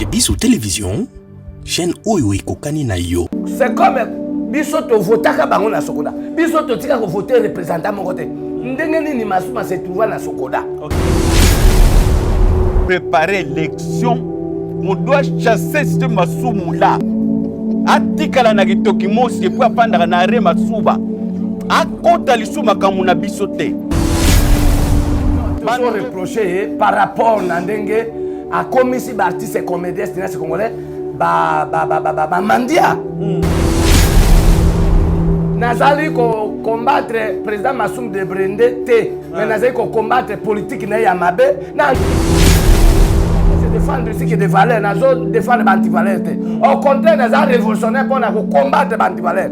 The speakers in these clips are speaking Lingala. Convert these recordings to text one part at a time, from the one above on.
Chez Biso Télévision, chaîne Oyo Ekokani na yo. C'est comme Biso to votaka bango na Sokoda. Biso to tika ko voter représentant mon côté. Ndenge nini Masuma se trouva na Sokoda. Préparer l'élection, on doit chasser ce Masumu là. Atikala na gitoki mosi pour apandra na re Masuba. Akota lisuma kamuna bisote. Ils sont reprochés par rapport à Ndenge à commissi artiste et comédien congolais mandia. Nazali ko combattre président Massoum de Brende T, mais nazali ko combattre politique na Yamabe na défendre ce qui est des valeurs, nazo défendre anti-valeurs. Au contraire, nazali révolutionnaire pour combattre anti-valeurs.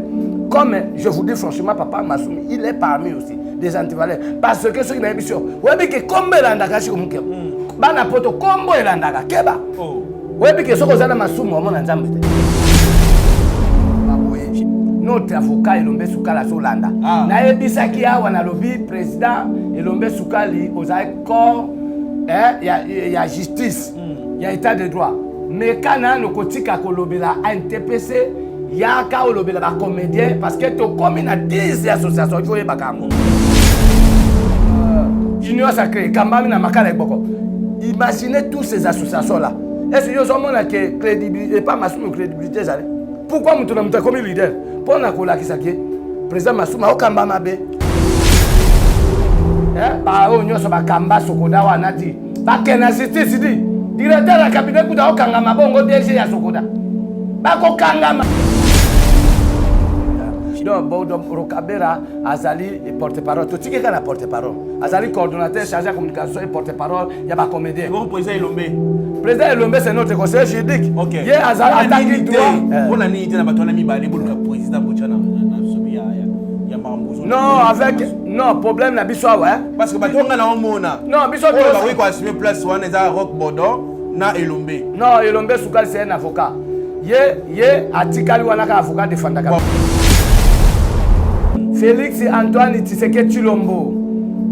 Comme je vous dis franchement, papa Massoum, il est parmi aussi des antivaleurs. Parce que ceux qui n'ont pas mission, vous voyez que comme l'andaka chez vous, bana poto combo l'andaka keba. Vous voyez que ceux qui ont Massoum, on a jamais. Notre avocat Elombe Soukala Solanda. Na ebisaki awa na lobby président Elombe Soukali aux corps il y a justice, il y a état de droit. Mais quand on kotika kolobela NTPC il y a un cas où il y a des comédiens parce que tu as 10 associations. Il faut y avoir Union sacrée, Kambami na Makala Boko. Imaginez toutes ces associations-là. Est-ce que nous avons la crédibilité et pas Massoum crédibilité? Pourquoi nous sommes comme leader? Pour le président Massoum a Kambama B. Nous sommes Kamba Sokoda Wanati. Pas qu'un assisté, c'est dit. Directeur de la cabinet Kouda Kangama Bongo DG à Sokoda. Bako Kangama. Donc, Rokabera, Azali et porte-parole. Tout ce qui est la porte-parole. Azali, coordonnateur, chargé de communication et porte-parole, il y a pas comédien. Vous président Elombe. Président Elombe, c'est notre conseiller juridique. Ok. Il y a Azali attaqué droit. On a dit que président Bochana non, avec. Non, problème na biso ouais. Parce que batonga na omona. Non, biso ba oui ko assumer place wana za Rock Bodo na Elombe. Non, Elombe Soukal c'est un avocat. Ye atikali wana ka avocat défendaka. Félix Antoine Tshisekedi Tshilombo,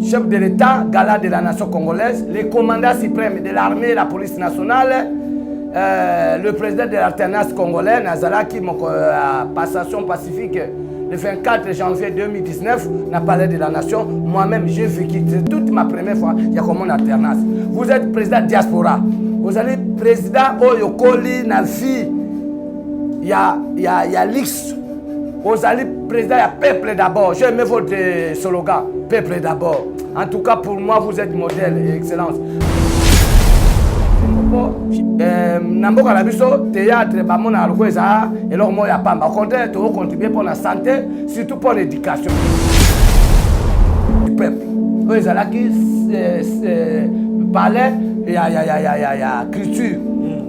chef de l'État, gala de la nation congolaise, le commandant suprême de l'armée et la police nationale, le président de l'alternance congolaise, Nazalaki, passation pacifique, le 24 janvier 2019, n'a parlé de la nation. Moi-même, j'ai vécu, c'est toute ma première fois, il y a comme une alternance. Vous êtes président diaspora, vous allez président Oyokoli, Nafi, il y a l'X. Vous allez président, il y a peuple d'abord. J'aime votre slogan, peuple d'abord. En tout cas, pour moi, vous êtes modèle et excellence. Namboka la biso théâtre bamona alkweza et leur moya pamba. Au contraire, tu contribuer pour la santé, surtout pour l'éducation du peuple. Ils allaient qui parlait, il y a culture.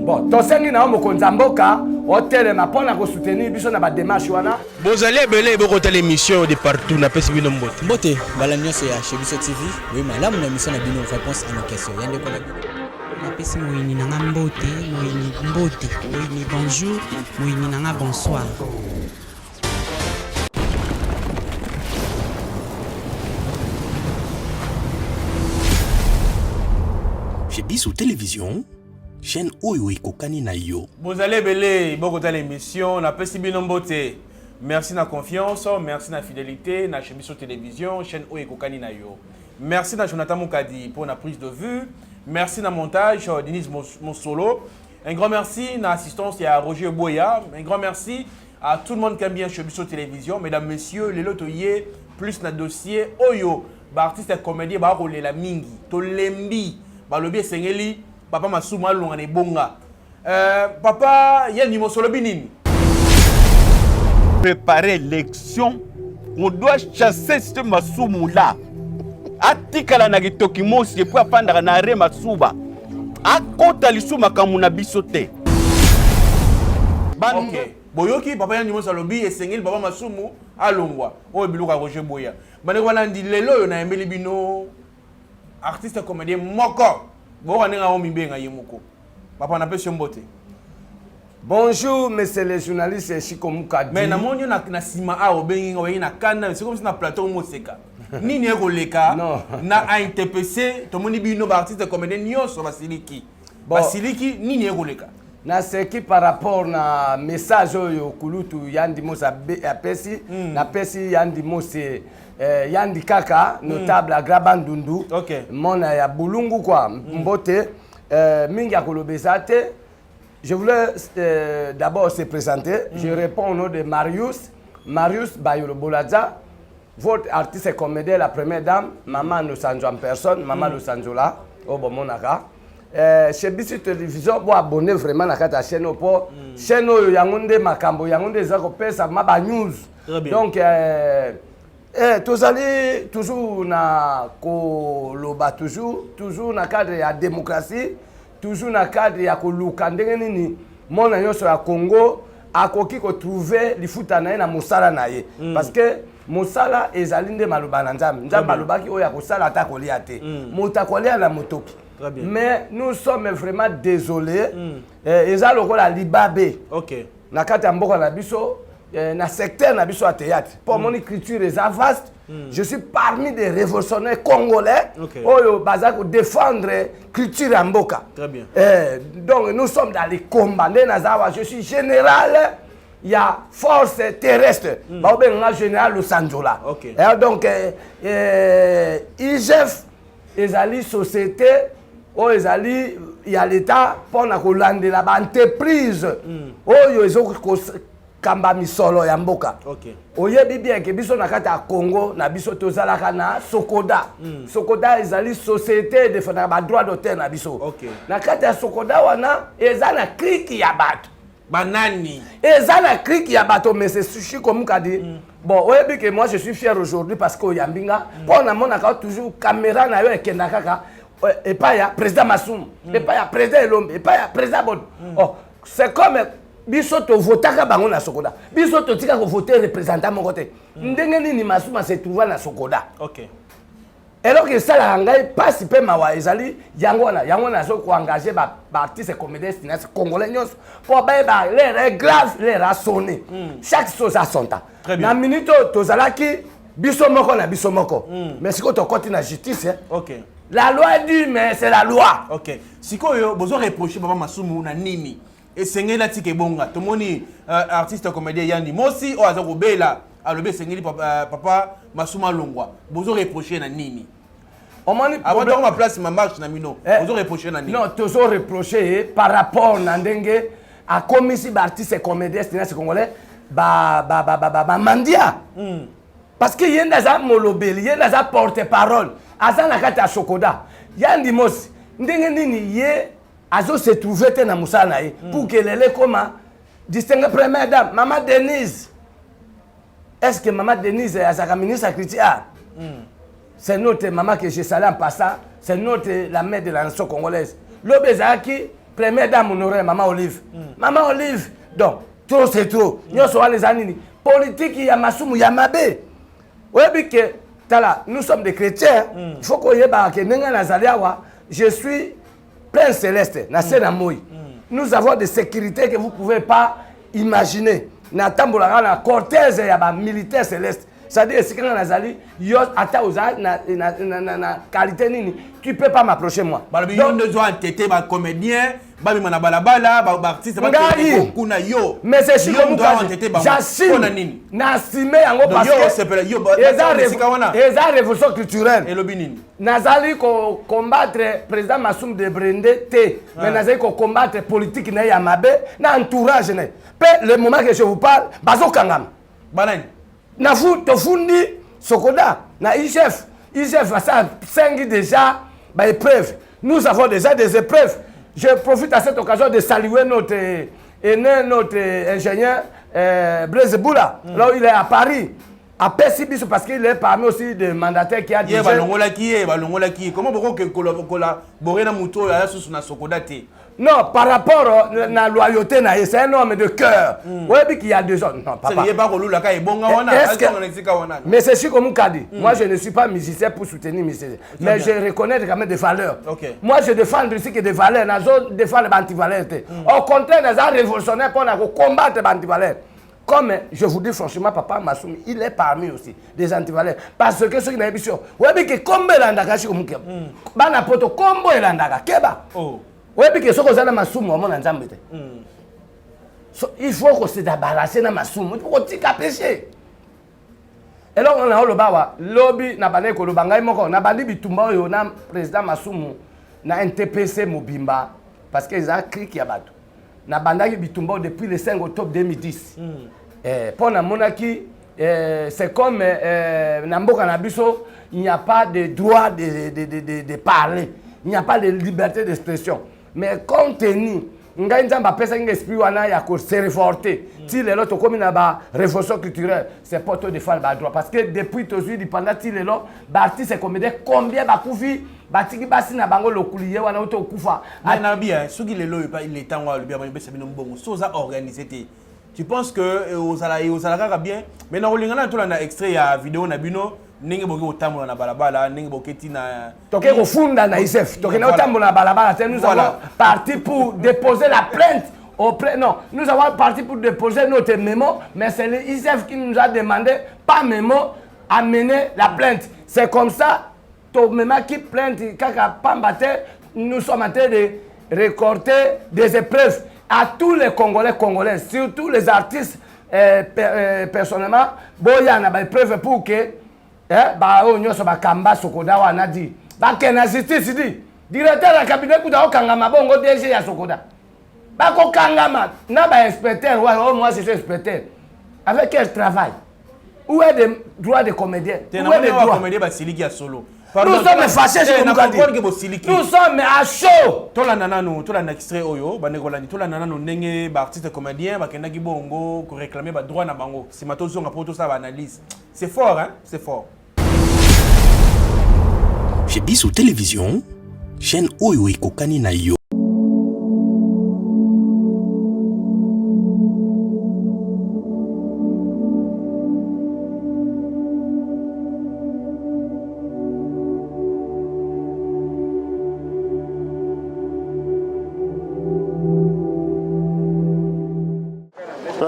Bon, ton sengi na omo konzamboka. Hôtel ma pona ko soutenir biso na ba démarche wana. Bozali belé boko tele émission de partout na pesi bino mbote. Mbote balanyo c'est chez Biso TV. Oui, malamu na émission na bino réponse à nos questions. Yande ko na pesi moyini nanga mbote, moyini mbote, moyini bonjour, moyini nanga bonsoir. Chez Biso Télévision, chaîne Oyo Ekokani na yo. Vous allez belé, beaucoup de l'émission, na pesi bino mbote. Merci na confiance, merci na fidélité, na chez Biso Télévision, chaîne Oyo Ekokani na yo. Merci na Jonathan Moukadi pour la prise de vue. Merci na montage, Denis Monsolo. Un grand merci na assistance à Roger Boya. Un grand merci à tout le monde qui aime bien chez Biso Télévision. Mesdames, messieurs, les lotoyers, plus na dossier Oyo, artiste et comédien, rolé la mingi, to lembi, lobby sengeli. Papa Massouma Longane Bonga. Papa, il y a un numéro sur le binini. Préparer l'élection, on doit chasser ce Massoumou là. Atikala na gitoki mosi pour apandra na re Massouba. Akota lisuma kamuna bisote. Ok. Boyoki, papa, il y a un numéro sur le binini et sengeli Papa Massoumou à Longwa. Oh, Bilouka Roger Boya. Bane wana ndi lelo yo na embeli bino artiste comédien moko. Bonjour, monsieur les journalistes, Chiko Moukadi. Mais na monyo na sima a obengi obengi na kanda, c'est comme si na plateau moseka. Ni ne koleka na ANTPC, to moni bino ba artiste comédien nyonso basiliki. Basiliki ni ne koleka. na seki par rapport na message oyo kulutu yandi mosa apesi na pesi yandi mose yandi kaka notable à Grabandundu mona ya bulungu kwa mbote mingi akolobesa te. Je voulais d'abord se présenter. Je réponds au nom de Marius Bayolo Boladza, votre artiste et comédien, la première dame, Maman Losanjo en personne, Maman Losanjo là, au Bomonaka. Chez BC Télévision, vous abonnez vraiment à la chaîne au port. Chaîne où Yangonde Makambo, Yangonde Zakopé, ça m'a ba news. Donc, tous allez toujours na koloba, toujours na cadre de la démocratie, toujours na cadre ya koluka ndenge nini mona nyonso ya Congo akoki ko trouver lifuta na ye na mosala na ye parce que mosala ezali nde maloba na nzambe malobaki oyo akosala ata kolia te moto akolia na motoki. Mais nous sommes vraiment désolés eza lokola libabe na kati ya mboka na biso na secteur na biso ya théâtre pour mon écriture est vaste. Je suis parmi des révolutionnaires congolais oyo baza ko défendre culture ya mboka. Très bien. Donc nous sommes dans les combats. Je suis général, il y a force terrestre. Je suis général Losanjola. Donc IGF, ezali société, ezali il y a l'État pour la entreprise. Kamba misolo ya mboka. Oyebi bien ke biso na kata Congo na biso tozalaka na Sokoda. Sokoda ezali société de fana ba droit d'auteur na biso. Na kata Sokoda wana ezana kriki ya bato. Banani. Ezana kriki ya bato mais c'est sushi comme kadi. Bon, oyebi que moi je suis fier aujourd'hui parce que oyambinga pour na mona ka toujours caméra na yo ekenda kaka et pas ya président Massoum, et pas ya président Elombe, et pas ya président Bod. Oh, c'est comme biso to votaka bango na Sokoda. Biso to tika ko voter représentant mon côté. Ndenge nini Masuma se trouva na Sokoda. Alors que ça la ngai passe pe mawa ezali yango na so ko engager ba artiste comédien cinéaste congolais nyos pour ba les règles graves les rassonner. Chaque chose a son temps. Na minute to zalaki biso moko. Mais siko to côté na justice. La loi dit mais c'est la loi. Siko yo bozo reprocher Papa Masumu na nini? Et sengeli la tike bonga tomoni artiste comédien Yandi Mosi o aza kobela alobe sengeli Papa Masuma Longwa bozo reprocher na nini avant de ma place ma marche na mino bozo reprocher na nini non tozo reprocher par rapport na ndenge a commissi ba artiste comédien cinéaste congolais ba mandia parce que yenda za molobeli yenda za porte parole aza na kata Sokoda Yandi Mosi ndenge nini ye azo se trouver te na musana ye pour que les comment distinguer première dame Maman Denise. Est-ce que Maman Denise est sa ministre critique? C'est notre maman que j'ai salé en passant, c'est notre la mère de la nation congolaise. L'obézaki première dame honorée Maman Olive. Maman Olive. Donc trop c'est trop. Nous sommes les années politique ya masumu ya mabe. Oui que tala nous sommes des chrétiens. Il faut qu'on y ba que nenga nazaliawa je suis plein céleste, nous avons des sécurités que vous ne pouvez pas imaginer. Nous avons un cortège militaire céleste. C'est-à-dire que si vous avez qualité, tu ne peux pas m'approcher moi. Mais c'est sûr que j'assume. J'assume parce que c'est révolution culturelle. Nazali ko combattre président Massoum de Brende T. Mais nazali ko combattre politique na Yamabe na entourage na. Le moment que je vous parle, bazo kangam. Banane. Na fu to fundi Sokoda na IGF a ça 5 déjà ba épreuve. Nous avons déjà des épreuves. Je profite à cette occasion de saluer notre ingénieur Blaise Boula. Là où il est à Paris. À Pessibis parce qu'il est parmi aussi des mandataires qui a dit. Comment vous collaborer dans Mouto et à Sokoda? Non, par rapport à la loyauté, c'est un homme de cœur. Oui, qu'il y a deux hommes. Non, papa. Mais c'est sûr comme on dit. Moi, je ne suis pas musicien pour soutenir musicien. Mais je reconnais quand même des valeurs. Moi, je défends ici que des valeurs. Je défends les antivaleurs. Au contraire, les révolutionnaires pour combattre les antivaleurs. Comme je vous dis franchement, Papa Massoum, il est parmi aussi des antivaleurs. Parce que ceux qui n'ont pas vu, oui, mais que comme l'andaka, je suis comme Bana poto, comme l'andaka, Keba. Ouais, puis que ce qu'on a masumu, on a ensemble. Il faut qu'on se débarrasse de masumu. Il faut qu'on tique à pécher. Et là, on a le bawa. Lobby n'a pas de ko bangai moko. N'a pas dit bitumba yo na président masumu na NTPC Mobimba parce qu'ils ont écrit qu'il y a battu. N'a pas dit bitumba depuis le 5 octobre 2010. Pour la monarchie, c'est comme Namboka Nabiso, il n'y a pas de droit de parler. Il n'y a pas de liberté d'expression. Mais compte tenu, il y a un esprit qui se réforté. Si les autres comme une révolution culturelle, c'est pas tout défendre le droit. Parce que depuis aujourd'hui, pendant que les autres, c'est combien de koufi, batiki basi na bango lokuliye wana auto kufa. Na bien, ce qui est là, il est temps où le bien c'est bien bon. Soza organisé. Tu penses que aux alaka bien, mais na olingana tout la extrait ya vidéo na bino. Ninge boki otambola na balabala, ninge boketi na toke ko funda na ISF, toke na otambola na balabala, nous avons parti pour déposer la plainte auprès non, nous avons parti pour déposer notre mémo, mais c'est l'ISF qui nous a demandé pas mémo à mener la plainte. C'est comme ça ton mémo qui plainte kaka pambate, nous sommes en train de récolter des épreuves à tous les Congolais, surtout les artistes personnellement, boya na ba épreuve pour que ba o nyoso ba kamba Sokoda wana di ba kena justice di directeur ya cabinet kuta okangama bongo DG ya Sokoda ba ko kangama na ba inspecteur wa moi je suis inspecteur avec quel travail où est le droit de comédien où est le droit comédien ba siliki ya solo nous sommes fâchés sur nous sommes à chaud to la nana no to la extrait oyo ba nekolandi to la nana no ndenge ba artiste comédien ba kenda ki bongo ko réclamer ba droit na bango c'est mato zonga poto ça ba analyse c'est fort hein c'est fort. Chez Bissou Télévision, chaîne Oyo Ekokani na yo.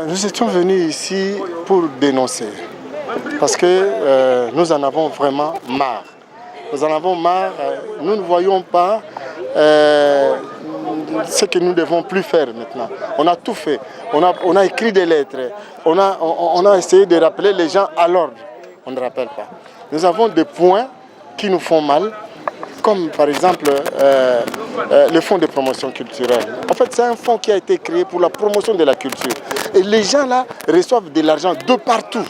Nous étions venus ici pour dénoncer, parce que nous en avons vraiment marre. Nous en avons marre, nous ne voyons pas ce que nous devons plus faire maintenant. On a tout fait, on a écrit des lettres, on a essayé de rappeler les gens à l'ordre. On ne rappelle pas. Nous avons des points qui nous font mal, comme par exemple le fonds de promotion culturelle. En fait, c'est un fonds qui a été créé pour la promotion de la culture. Et les gens là reçoivent de l'argent de partout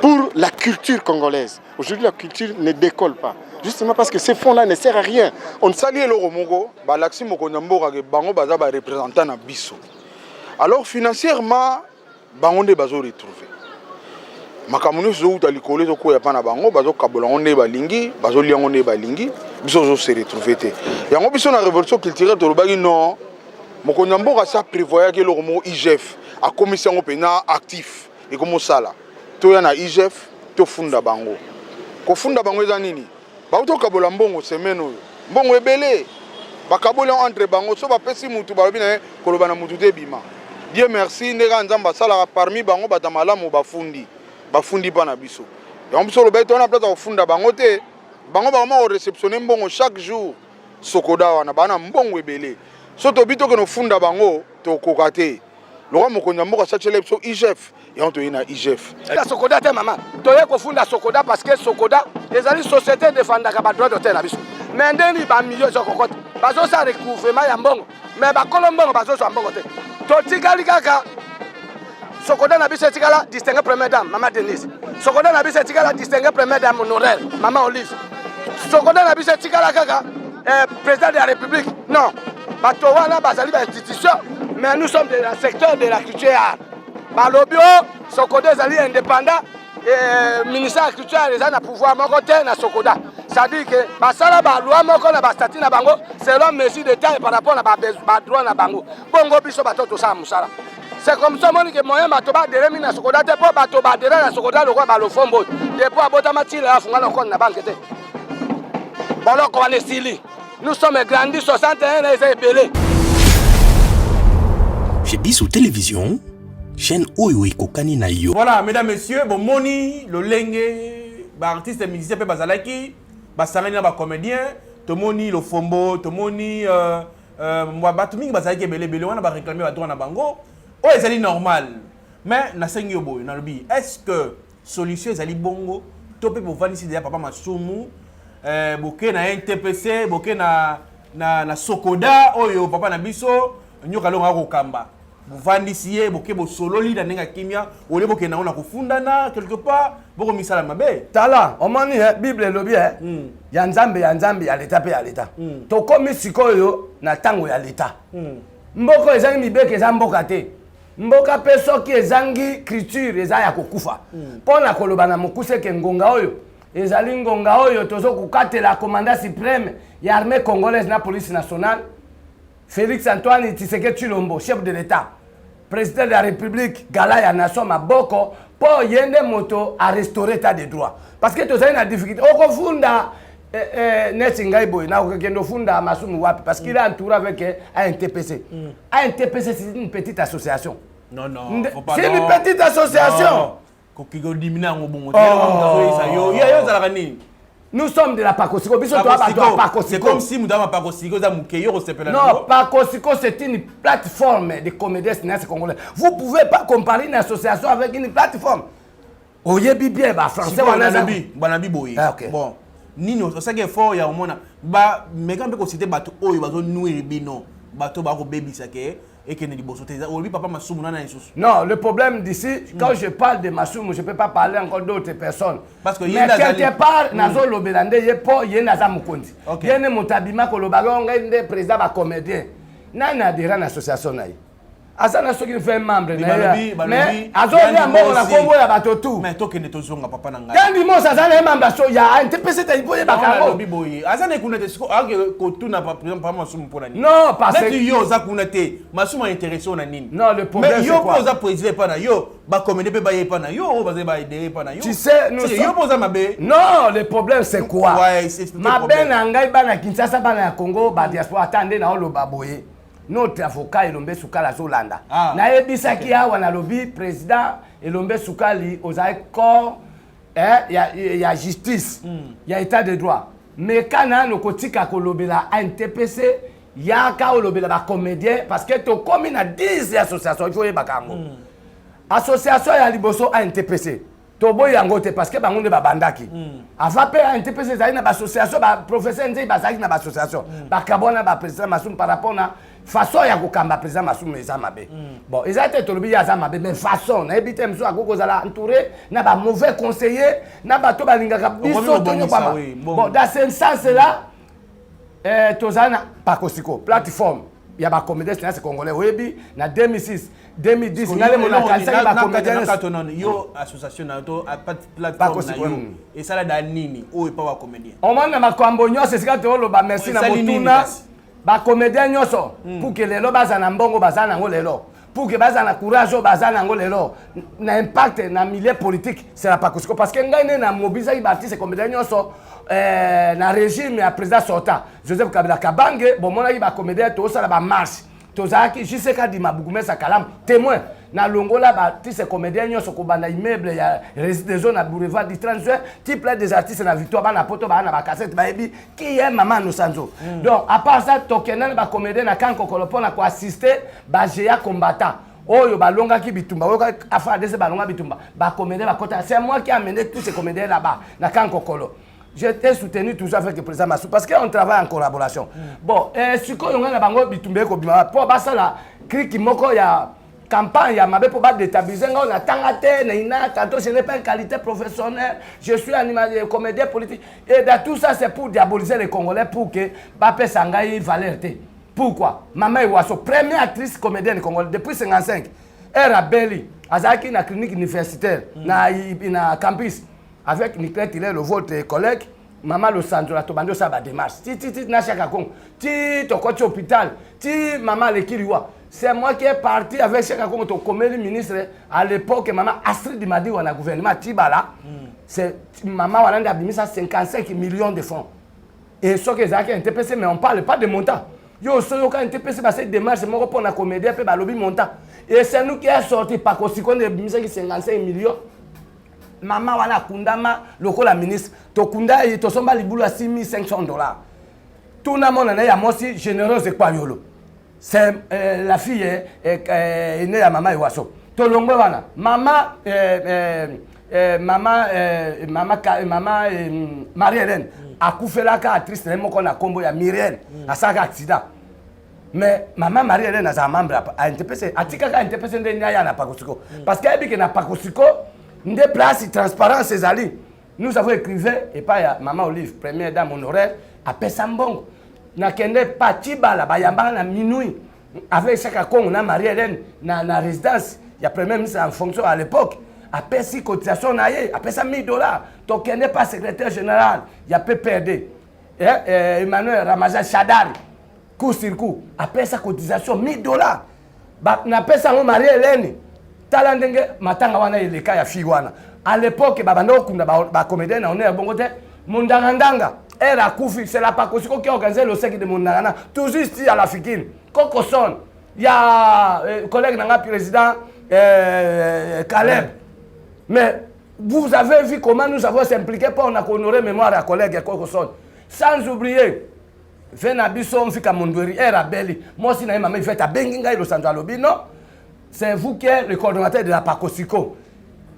pour la culture congolaise. Aujourd'hui, la culture ne décolle pas. Justement parce que ces fonds-là ne servent à rien. On salue le Romongo, Balaxi Mokonyambo, Bango Baza, représentant à Bissau. Alors financièrement, Bango ne Bazo retrouvé. Makamunu zo utalikole zo koya pana bango bazo kabola on ne balingi bazo liango ne balingi biso zo se retrouver te yango biso na révolution culturelle to lobaki non Mokonyambo ka sa prévoya que le Romo IGF a commission pena actif et comme sala to ya na IGF to funda bango ko funda bango eza nini ba to kabola mbongo semaine oyo mbongo ebele ba kabola entre bango so ba pesi mutu ba bina ko lobana mutu te bima Dieu merci ndeka nzamba sala parmi bango batamala mo bafundi bafundi bana biso et on biso le beto na place ofunda bango te bango ba ma réceptionner mbongo chaque jour Sokoda wana bana mbongo ebele so to bito que no funda bango to kokate le roi Mokonyambo ka sachele biso IGF et on to ina IGF la Sokoda te maman to ye ko funda Sokoda parce que Sokoda les ali société défendaka ba droit d'auteur na biso mais ndeni ba milieu zo kokote bazo sa recouvrement ya mbongo mais ba kolombongo bazo so mbongo te to tikali kaka Sokoda na biso tikala distinguer première dame maman Denise Sokoda na biso tikala distinguer première dame honoraire maman Olive Sokoda na biso tikala kaka président de la République non bato wana bazali ba institution mais nous sommes dans le secteur de la culture balobio Sokoda ezali indépendant et ministère de la culture les a pouvoir moko te na Sokoda ça dit que basala ba loi moko na ba statut na bango selon mesure de taille par rapport na ba droit na bango bongo biso bato to sa musala. C'est comme ça que moyen batoba de remina Sokoda te po batoba de na Sokoda le roi ba lo fombo de po abota matile afunga na compte na banque te bolo ko ane sili nous sommes grandis 61 et c'est belé Chez Bissou Télévision, chaîne Oyo Ekokani na yo. Voilà, mesdames, messieurs, bon moni, le lengue, bah artiste et musicien pe bazalaki, bah sarani na ba comédien, to moni le fombo, to moni moi bato mingi bazali ke belé wana ba réclamer ba droit na bango o ezali normal mais na sengi oboy na lobi est-ce que solution ezali bongo to pe pour vanisi déjà papa Masumu boke na NTPC boke na Sokoda oyo papa na biso nyoka longa ko kamba buvandisi ye boke bo sololi na nenga kimia ole boke na ona kufundana quelque part boko misala mabe tala omoni Bible lobi ya nzambe ya leta pe ya leta to komi sikoyo na tango ya leta mboko ezangi mibeke za mboka te mboka pe soki ezangi culture eza ya kokufa pona koloba na mokuse ke ngonga oyo ezali ngonga oyo tozo kukatela commandant suprême ya armée congolaise na police nationale Félix Antoine Tshisekedi Tshilombo, chef de l'État, président de la République, Gala ya nation maboko, pour yende moto à restaurer l'état de droit. Parce que tu as une difficulté. Au funda Netingai Boy, na okendo funda Masumu wapi parce qu'il est entouré avec un TPC. Un TPC c'est une petite association. Non, faut pas. C'est une petite association. Nous sommes de la Pakosiko. C'est comme si nous avons Pakosiko, non, Pakosiko, c'est une plateforme de comédiens congolais. Vous ne pouvez pas comparer une association avec une plateforme. Oyebi bien, français, bon. Nino, c'est ça qui est fort, il y a un moment. Mais quand on cite bateau, oh, il va nous bino, bateau, bateau, baby, ça qui et que ne dit papa Masumu na isusu. Non, le problème d'ici, quand je parle de Masumu, je ne peux pas parler encore d'autres personnes. Parce que mais quelque part, nazo lobelande ye po ye naza mukondi. Ye ne mutabima ko lobalonga inde président ba comédien. Na na adhérent à l'association naï. Asana soki fait membre na mais azoli amoko na kombo ya bato tout. Mais to kende tozonga papa na ngai. Kandi mo sazana membre so ya NTPC ta ipoye bakaro. Lobi boy. Azana kunete siko ake ko tuna par exemple papa Masumu pona nini. Non, parce que yo za kunete Masumu intéressé na nini. Non, le problème c'est quoi? Mais yo posa président pa na yo, ba comédie pe ba ye pa na yo, ba ze ba aider pa na yo. Tu sais nous yo posa mabe. Non, le problème c'est quoi? Ouais, c'est mabe na ngai bana Kinshasa bana ya Congo ba diaspora attendez na lo baboye. Notre avocat Elombe Soukala Zolanda. Na ebisaki awa na lobby président Elombe Soukali aux corps il y a justice, il y a état de droit. Mais quand on kotika kolobela NTPC, il y a ka kolobela ba comédien parce que to comme na 10 associations, il faut bakango. Association ya liboso NTPC. Tobo yango te parce que bango ne ba bandaki. Avant pe NTPC za ina ba association ba professeur nzei ba zaki na ba association. Ba kabona ba président Masumu par rapport na façon ya kokamba président Masumu eza mabe. Bon, ils étaient tolobi ya za mabe mais façon na ebité mso akoko zala entouré na ba mauvais conseiller na ba to balingaka biso tonyo pama. Bon, dans ce sens là tozana Pakosiko plateforme ya ba comédiens congolais webi na 2006 2010 ngale mona kanisa ba comédiens yo association na to plateforme na yo et ça là nini o pa ba comédien on mona makambo nyose sika to lo ba merci na motuna ba comédien nyoso pour que lelo bazana mbongo bazana ngo lelo pour que bazana courage bazana ngo lelo na impact na milieu politique c'est la Pakosiko parce que ngai na mobiliser ba artiste comédien nyoso na régime ya président sortant Joseph Kabila Kabange bon mona ba comédien to ça la ba marche tozaki jusqu'à di mabugumesa kalam témoin na longola ba artiste comédien nyoso ko banda immeuble ya résidence na boulevard du 30 juin type des artistes na victoire bana poto bana ba cassette ba ebi qui est maman no sanzo donc à part ça tokena ba comédien na kanko kolopona ko assister ba géa combattant oyo balonga ki bitumba oyo afa dese balonga bitumba ba comédien ba kota c'est moi qui a amené tous ces comédiens là-bas na kanko kolo. J'étais soutenu toujours avec le président Massou parce qu'on travaille en collaboration. Bon, ce qu'on a bango bitumbe ko bima pour basa la kriki moko ya campagne ya mabe pour ba déstabiliser on a tangate na ina quand je n'ai pas une qualité professionnelle, je suis animateur comédien politique et dans tout ça c'est pour diaboliser les Congolais pour que Bapé Sangai valerté. Pourquoi? Maman Iwaso, première actrice comédienne congolaise depuis 55. Elle a Belly, azaki na clinique universitaire na campus. Avec Nicolas Tiller, votre collègue, maman le centre, la tobando ça va démarche. Ti na chaka kong. Ti to coach hôpital. Ti maman le kiriwa. C'est moi qui est parti avec chaka kong to comme le ministre à l'époque maman Astrid m'a dit on a gouvernement Tibala. C'est maman on a bimisa 55 millions de francs. Et ce que Zaki NTPC mais on parle pas de montant. Yo so yo ka NTPC ba cette démarche moko pour na comédien pe ba lobby montant. Et c'est nous qui a sorti pas Kosiko de bimisa 55 millions. Maman wana kundama lokola ministre to kunda to somba libulu $6,500 tout le monde est aussi généreuse et Kwayolo. C'est la fille est née à Maman Iwaso. Tolongo wana. Maman Marie-Hélène a coupé la actrice de mon a combo ya Myriel à sa accident. Mais maman Marie-Hélène a membre à NTPC. Atika ka NTPC de nyaya na pakosiko. Parce qu'elle dit que na pakosiko des places transparentes ces alliés. Nous avons écrivé et pas maman Olive première dame honoraire à Pesambongo. Na kende patiba la bayamba na minuit avec chaque con na Marie-Hélène na résidence. Il y a premier ministre en fonction à l'époque. Après si cotisation naie, après ça $1000. Donc il n'est pas secrétaire général, il y a PPRD. Emmanuel Ramajan Chadari, coup sur coup, après sa cotisation $1000. Na pesa ngo Marie-Hélène. Talandenge matanga wana ile kaya figwana. À l'époque babando kunda ba comédien na on est bon côté Mundangandanga. Era kufi c'est la pakosiko qui a organisé le sec de Mundangana. Toujours ici à la Fikine. Kokoson. Il y a collègue nanga président Caleb. Mais vous avez vu comment nous avons s'impliqué pour honorer mémoire à collègue Kokoson. Sans oublier, Venabiso Mfika Mundweri, Era Belli. Moi aussi, je suis fait à Benginga et le Sandra Lobino. C'est vous qui êtes le coordonnateur de la Pakosiko.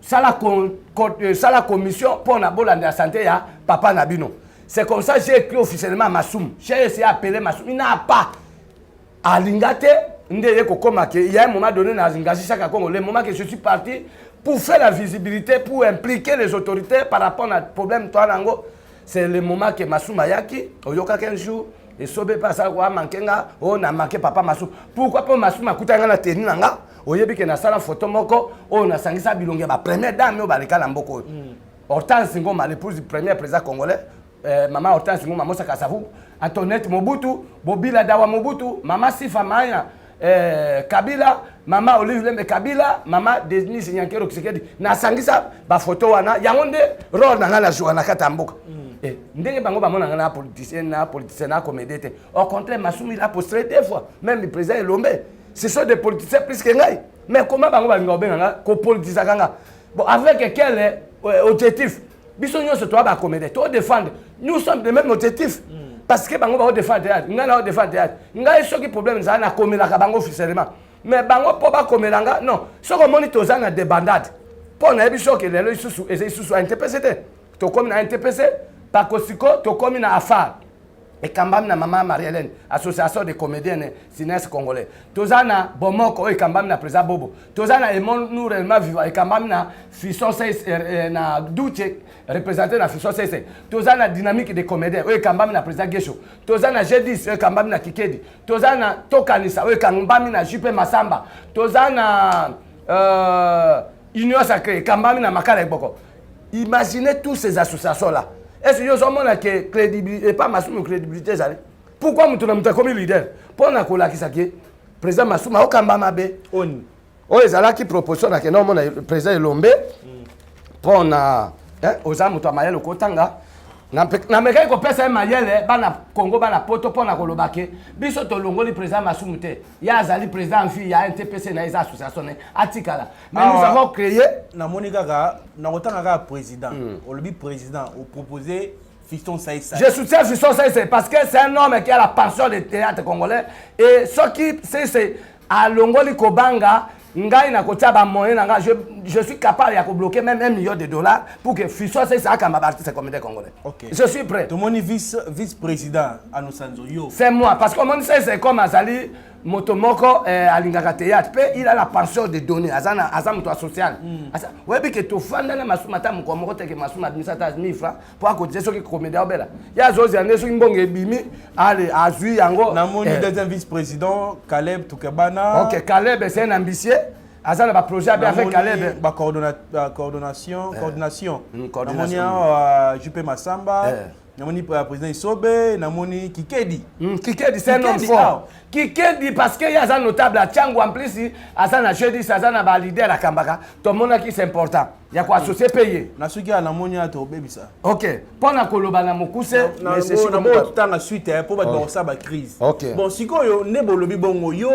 Ça la commission pour la santé à Papa Nabino. C'est comme ça que j'ai écrit officiellement Massoum. J'ai essayé d'appeler Massoum. Il n'a pas. À Lingate, il y a un moment donné dans le moment que je suis parti pour faire la visibilité, pour impliquer les autorités par rapport à problème c'est le moment que Massoum Ayaki, Oyoka Kenjou, et Sobe Pasa, Mankenga, on a manqué Papa Massoum. Pourquoi pas Massoum Akutanga na teni nanga? Oyebi ke na sala photo moko, on a sangisa bilonge ba première dame au balika na mboko. Hortense Ngoma, l'épouse du premier président congolais, maman Hortense Ngoma Mosa Kasavu, Antoinette Mobutu, Bobila Dawa Mobutu, maman Sifa Maya, Kabila, maman Olive Lembe Kabila, maman Denise Nyankero Kisekedi, na sangisa ba photo wana, yangonde rôle na ngana joua na kata mboka. Ndenge bango ba mona na politicien na comédien. Au contraire, Massoum il a posté deux fois, même le président Lombe. Ce sont des politiciens plus que ngai. Mais comment bango ba ngobé nga ko politisa kanga. Bon, avec quel objectif? Biso nyonso to ba comédien, to défendre. Nous sommes de même objectif. Parce que bango ba défendre théâtre, nga défendre théâtre. Ngai soki problème za na komela ka bango officiellement. Mais bango po ba komelanga non, soko moni to za na débandade. Po na biso ke lelo isusu isusu NTPC te. To comme na NTPC Pakosiko, to comme na affaire. Et Kambam na maman Marie-Hélène, association de comédiens cinéastes congolais. Tozana Bomoko et Kambam na président Bobo. Tozana Emon nous réellement vivant et Kambam na Fisson 6 na Douche représenté na Fisson 6. Tozana dynamique des comédiens et Kambam na président Gesho. Tozana G10 et Kambam na Kikedi. Tozana Tokanisa et Kambam na Jupe Masamba. Tozana Union Sacrée Kambam na Makala Boko. Imaginez tous ces associations là. Est-ce que vous avez une crédibilité et pas Massoum crédibilité? Pourquoi vous avez comme leader? Pour le président Massoum, il y a qui proposition le président Lombe pour aux amis de Kotanga. Nameka ko pesa mayele bana Congo bana poto pona kolobake biso to longoli président Massoum te ya azali président fi ya NTPC na esa association atikala mais nous avons créé na monika ga na kotanga ga président olobi président au proposer Fiston Saïssa. Je soutiens Fiston Saïssa parce que c'est un homme qui a la passion du théâtre congolais et ce qui c'est à longoli kobanga ngai na kotia ba moyen nga je suis capable de bloquer même $1 million pour que Fiston Saïssa akamba artiste comédien congolais. Okay. Je suis prêt. Tout mon vice-président à nos Sanzoyo. C'est moi parce que mon c'est comme Azali Motomoko à l'Ingaka Théâtre. Il a la pension de donner Azam toi social. Ouais bien que tu fanda na masumata mukomoko te que masuma administrateur 1000 francs pour cotiser ceux qui comédien obela. Ya zozi ane so mbonge bimi allez azui yango. Na mon deuxième vice-président Caleb Toukebana. OK, Caleb c'est un ambitieux. Azana ba projet avec Caleb ba coordination. Namonia Jupe Masamba. Namoni président Isobe, namoni Kikedi. Kikedi c'est un homme fort. Kikedi parce qu'il y a un notable à Tchango en plus, Azana jeudi, Azana ba leader à Kambaka. Tout le monde qui c'est important. Il y a quoi associé payé. Nasuki à namonia to bebisa. OK. Pendant que loba na mokuse, mais c'est sûr que temps la suite pour ba ça ba crise. Bon sikoyo nebo lobi bongo yo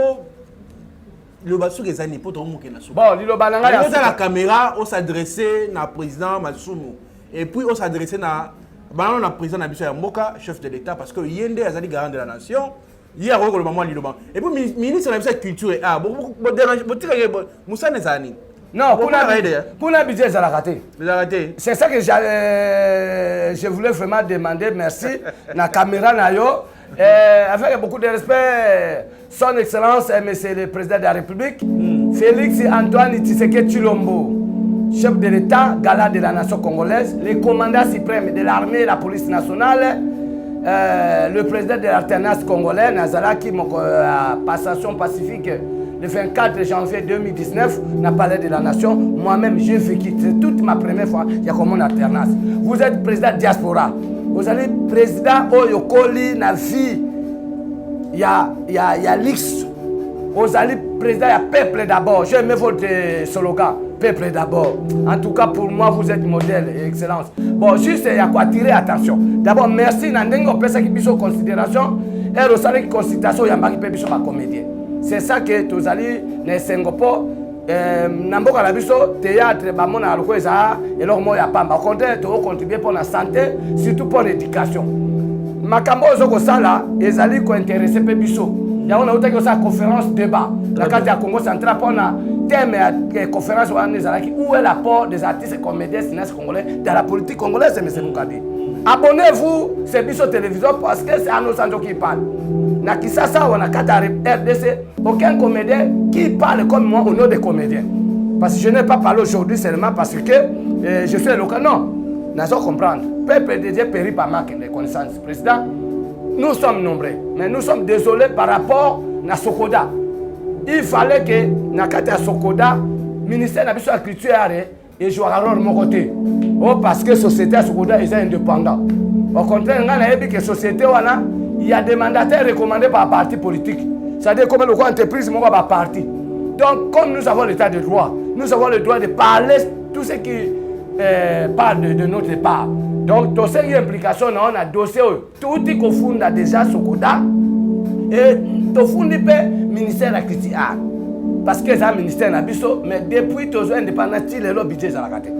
le basu que ça n'est pas trop moqué na so. Bon, liloba na nga la caméra on s'adresser na président Massoum et puis on s'adresser na Bah on a président Nabiso Yamboka, chef de l'État, parce que Yende Azali garant de la nation. Hier, on a le moment Liloban. Et puis ministre de la culture ah bon Moussa Nezani. Non, pour la budget, ça l'a raté. C'est ça que je voulais vraiment demander. Merci. La caméra, avec beaucoup de respect, son Excellence, Monsieur le Président de la République, Félix Antoine Tshisekedi Tshilombo, chef de l'État, gala de la nation congolaise, le commandant suprême de l'armée et la police nationale, le président de l'alternance congolaise, Nazalaki, passation pacifique. Le 24 janvier 2019, on a parlé de la nation. Moi-même, j'ai vécu. C'est toute ma première fois qu'il y a comme mon alternance. Vous êtes président diaspora. Vous êtes président Oyokoli, Navi. Il y a l'X. Vous êtes président, il y a peuple d'abord. J'ai aimé votre slogan. Peuple d'abord. En tout cas, pour moi, vous êtes modèle et excellence. Bon, juste, il y a quoi attirer attention. D'abord, merci. Nandengo, personne qui puisse en considération. Et au salaire de consultation, il y a un peu de comédien. C'est ça que tu as dit, les Singapour, Namboka Labiso, théâtre, Bamona Alkoeza, et leur mot, il n'y a pas. Au contraire, tu as contribué pour la santé, surtout pour l'éducation. Makambo Zoko Sala, ils allaient s'intéresser à Biso. Il y a une conférence débat. La carte de Congo central pour la thème et conférence où est l'apport des artistes et comédiens cinéastes congolais dans la politique congolaise, M. Moukadi. Abonnez-vous, c'est Biso Télévision parce que c'est Anno Sanjo qui parle. Na Kisasa ou na Qatar RDC, aucun comédien qui parle comme moi au nom des comédiens. Parce que je n'ai pas parlé aujourd'hui seulement parce que je suis local. Non, nous allons comprendre. Peuple de Dieu périt par manque de connaissances. Président, nous sommes nombreux, mais nous sommes désolés par rapport à Sokoda. Il fallait que na Qatar Sokoda, ministère de la Culture et jouer à rôle de mon côté. Oh, parce que la société à Sokoda est indépendante. Au contraire, on a dit que la société, il y a des mandataires recommandés par parti politique. C'est-à-dire comme le entreprise, moi, par parti. Donc, comme nous avons l'état de droit, nous avons le droit de parler tout ce qui parle de notre part. Donc, dans cette implication, on a dossier, tout ce qu'on fonde déjà Sokoda et tout fonde le ministère de la Culture. Parce que c'est un ministère Nabiso, mais depuis tous les indépendants, il est le budget de la Culture.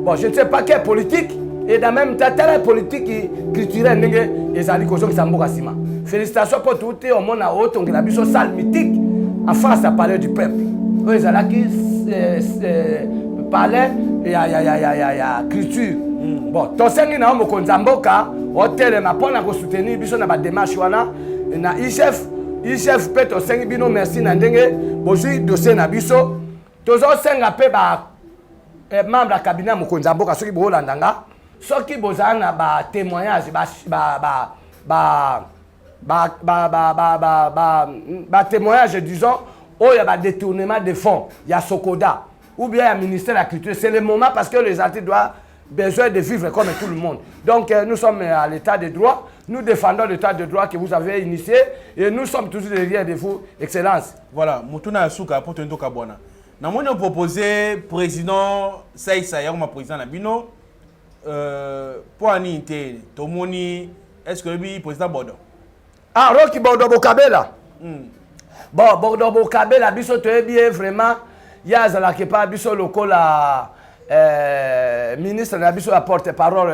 Bon, je ne sais pas quelle politique. Et dans même temps, telle politique culturelle, les alliés qui sont Sima. Félicitations pour tout le monde à haute, on a vu une salle mythique en face à parler du peuple. Les alliés parlaient, il y a culture. Bon, tout ce qui est dans le Zamboka, hôtel, ma pour nous soutenir, nous avons des démarches, na chef peut tout ce qui est merci, Nandenge, bonjour, dossier Nabiso. Tous les membres du cabinet de Zamboka, ceux qui sont là, ceux qui ont un témoignage, témoignage, disons, où il y a un détournement de fonds, il y a Sokoda, ou bien il y a le ministère de la Culture. C'est le moment parce que les artistes doivent besoin de vivre comme tout le monde. Donc nous sommes à l'état de droit, nous défendons l'état de droit que vous avez initié et nous sommes toujours derrière de vous, Excellence. Voilà, Moutouna Asuka pour Tendo Kabwana. Nous avons proposé président Saïssa, président Nabino. Pour Anité, Tomoni, est-ce que le président Bordeaux? Ah, Rocky Bordeaux Bokabela. Bon, Bordeaux Bokabela, biso te bien vraiment. Il y a la qui pas biso local la ministre de biso la porte-parole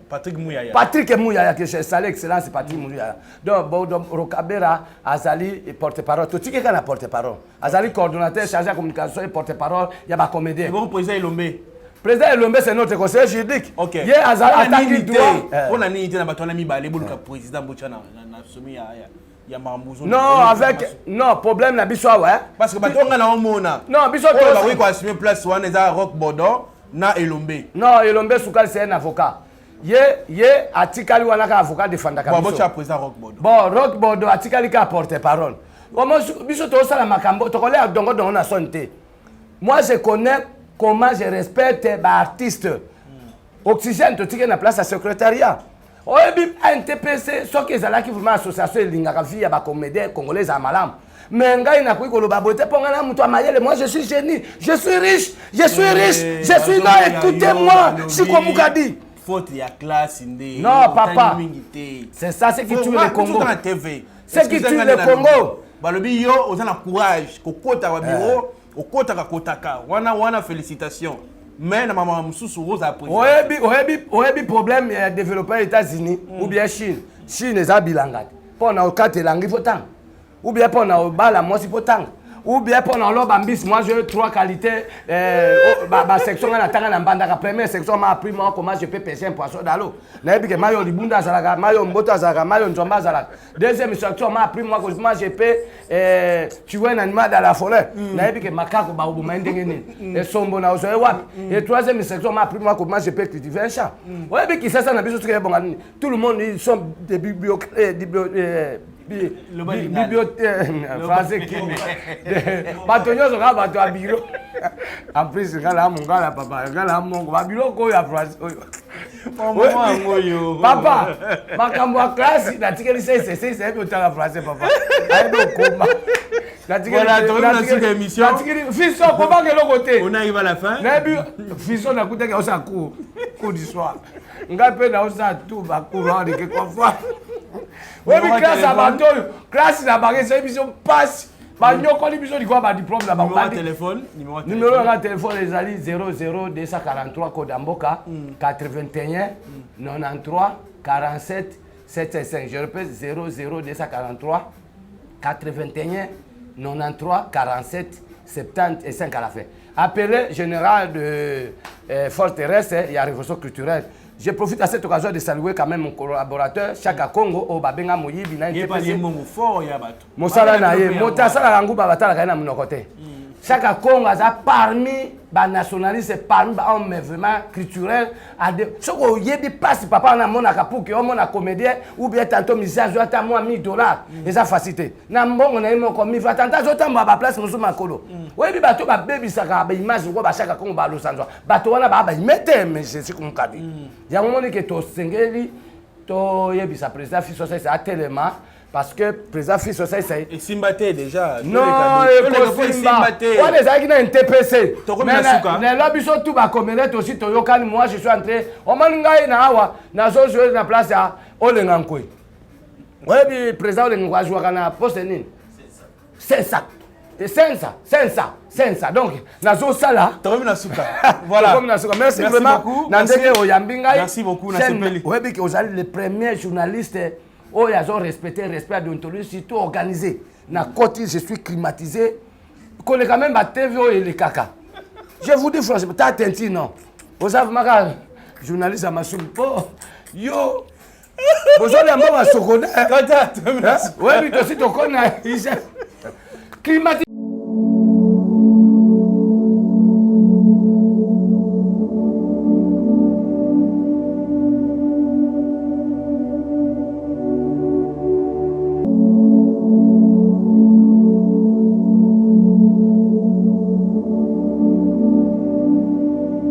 Patrick Mouyaya. Patrick Mouyaya qui est salé excellence Patrick Mouyaya. Donc Bordeaux Bokabela Azali porte-parole. Tout ce qui est la porte-parole. Azali coordonnateur chargé de communication et porte-parole. Il y a pas comédien. Et bon président Ilombe. Président Elombe, c'est notre conseiller juridique. Ok. Il y a attaqué droit. On a une idée dans le ami Balé, le président Bouchana, il y a Mambouzo. Non, avec. Non, problème na biso ouais. Parce que on a un mona. Non, biso on va assumer place on est à Rock Bordeaux na Elombe. Non, Elombe Soukal c'est un avocat. Yé atikali wana ka avocat défendre ka biso. Bon, tu as président Rock Bordeaux. Bon, Rock Bordeaux atikali ka porte-parole. Comment biso to sala makambo to kolé dongo dongo na sonté. Moi je connais comment je respecte les artistes. Oxygène, tu as une place à secrétariat. NTPC, ce qui est là qui est vraiment association de l'Ingaravie, à comédien congolais à Malam. Mais moi je suis génie, je suis riche, je suis riche, je suis non, écoutez-moi, si comme vous dit. Faute, il y a classe, non, papa. C'est ça, c'est qui tue le Congo. C'est qui tue le Congo. Balobi yo, on a courage, kokota wa bureau, okota ka kotaka. Wana félicitations. mais na maman mususu rosa président. Oyebi problème développé aux États-Unis ou bien Chine. Chine eza bilanga. Pour na okatelangi potang. Ou bien pour na obala mosi potang. Ou bien pour na loba mbis, moi j'ai 3 qualités section na tanga na mbandaka. Première section m'a appris moi comment je peux pêcher un poisson dans l'eau. Na yebi ke mayo libunda zalaka, mayo mboto zalaka, mayo nzomba zalaka. Deuxième section m'a appris moi comment je peux tuer un animal dans la forêt. Na yebi ke makako ba obuma ndenge nini. Et sombo na ozoe wapi. Et troisième section m'a appris moi comment je peux cultiver un champ. Ouais bi ki ça na biso tuke bon tout le monde ils sont des bibliothèques français qui batonyoso ka bato ya biro en plus ngala mongala papa ngala mongo ba biro ko ya français oyo papa makambo ya classe na tikeli c'est otala français papa ayebi okoma Voilà, tu émission. Fiso, comment que l'on côté? On arrive à la fin. Nabi, Fiso n'a coûté qu'à cours d'histoire. On a peu d'aujourd'hui tout va courir de quelque fois. Oui, mais classe à bateau, classe à barre, c'est émission passe. Bah, nous connaissons l'émission du quoi, bah diplôme là-bas. Numéro de téléphone, les alliés 00 243 Kodamboka 81 93 47 75. Je répète 00 243 81 93 47 75 à la fin. Appelé général de Force Terrestre, il y a révolution culturelle. Je profite à cette occasion de saluer quand même mon collaborateur, Chaka Congo, au Babenga Moyibi. Il n'y a pas de mots forts, il y a bateau. Mosala Naye, Motasala Rangou Babatala Kaina Monokote. Chaka Congo a parmi les nationalistes, parmi les mouvements culturels. Ce qu'on y a passe, papa, on a mon acapou, on a comédien, ou bien tantôt misère, je vais moi $1000. Et ça facilité. Nambo, on a eu mon commis, va tenter, je t'en ma place, nous sommes en colo. Oui, mais bateau, baby, ça a image, ou ba Chaka Congo, Los Angeles. Bateau, on a ba, il mettait, mais c'est ce qu'on a dit. Il y a un moment que to sengeli, to yebisa président fils société à tellement. Parce que président fils société et Simbaté déjà. Non, Simba. On est avec un TPC. Mais là, biso tout va comme aussi Toyokan. Moi, je suis entré. On m'a dit na awa na zo jouer na place à Olengankoi. Ouais, bi président Olengwa jouer na poste nini. C'est ça. C'est ça. Donc, na zo sala. Tomi na suka. Voilà. Merci vraiment. Merci beaucoup. Ouais, bi que vous allez les premiers journalistes. Oh, ils ont respecté, respect à l'ontologie, surtout organisé. Na côté, je suis climatisé. Je connais quand même ma TV et les caca. Je vous dis franchement, t'as attendu, non? Vous savez, ma journaliste à ma somme. Oh, yo! Vous avez un bon à se connaître. Oui, mais aussi, tu connais. Climatisé.